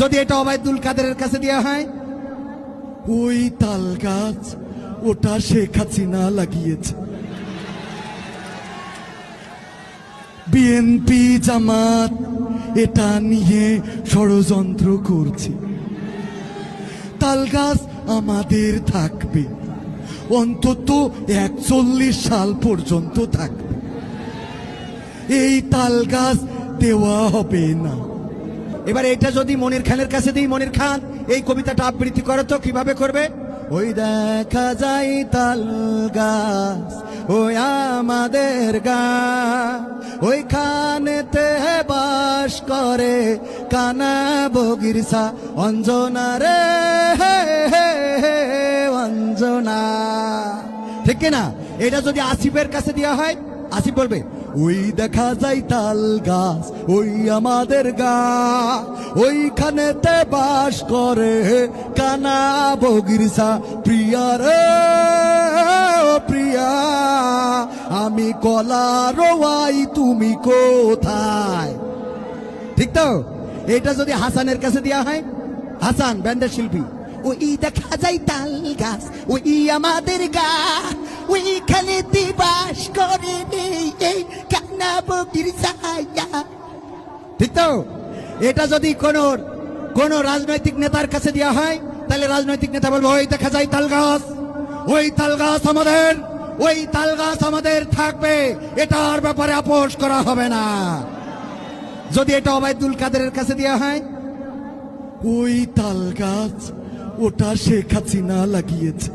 যদি এটা ওবায়দুল কাদেরের কাছে দেওয়া হয়, ওই তাল গাছ ওটা শেখ হাসিনা লাগিয়েছে, বিএনপি জামাত এটা নিয়ে ষড়যন্ত্র করছে, তাল গাছ আমাদের থাকবে, অন্তত 41 সাল পর্যন্ত থাকবে, এই তাল গাছ দেওয়া হবে না। এবার এটা যদি মনির খানের কাছে দিই, মনির খান এই কবিতাটা আবৃত্তি করে তো, কিভাবে করবে? ওই দেখা যায় তাল গাছ ওই আমাদের গা, ওইখানেতে বাস করে কানা বগিরসা অঞ্জনা রে অঞ্জনা। ঠিক না? এটা যদি আসিফের কাছে দেওয়া হয়, আসিফ বলবে ওই দেখা যায় তাল গাছ ওই আমাদের গা, ওইখানেতে বাস করে কানা বগিরসা প্রিয়া রে প্রিয়া, আমি কলা রোয়াই তুমি কোথায়। ঠিক তো? এটা যদি হাসানের কাছে দেওয়া হয়, হাসান ব্যান্ডের শিল্পী, ওই দেখা যায় তাল গাছ ওই আমাদের গা, ওইখানে বাস করে এই কানা বগিরসা। ঠিক তো? এটা যদি কোন রাজনৈতিক নেতার কাছে দেওয়া হয়, তাহলে রাজনৈতিক নেতা বলবো ওই দেখা যায় তাল গাছ, ওই তাল গাছ আমাদের, ওই তাল গাছ আমাদের থাকবে, এটার ব্যাপারে আপোষ করা হবে না। যদি এটা ওবায়দুল কাদেরের কাছে দেওয়া হয়, ওই তাল গাছ ওটা শেখ হাসিনা লাগিয়েছে,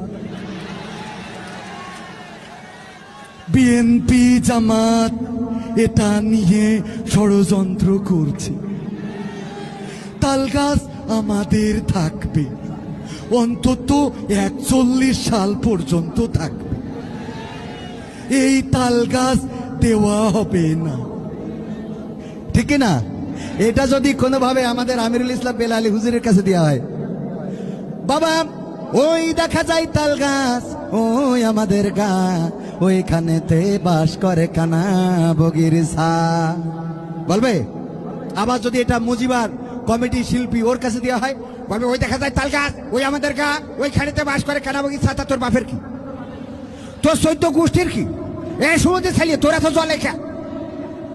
বিএনপি জামাত এটা নিয়ে ষড়যন্ত্র করছে, তাল গাছ আমাদের থাকবে, অন্তত 41 সাল পর্যন্ত থাকবে, এই তাল গাছ দেওয়া হবে না। ঠিক না? এটা যদি কোনোভাবে আমাদের আমিরুল ইসলাম বেলালী হুজুরের কাছে দেওয়া হয়, বাবা ওই দেখা যায় তাল গাছ ওই আমাদের গা, ওইখানেতে বাস করে কানা বগিরসা, বলবে? আবার যদি এটা মুজিবার কমিটি শিল্পী ওর কাছে দেওয়া হয়, বলবে ওই দেখা যায় তাল গাছ ওই আমাদের গা, ওইখানেতে বাস করে কানা বগিরসা। তা তোর বাপের কি? তোর 14 গোষ্ঠীর কি? এই সমুদ্রে ছাড়িয়ে তোরা তো জলে খা।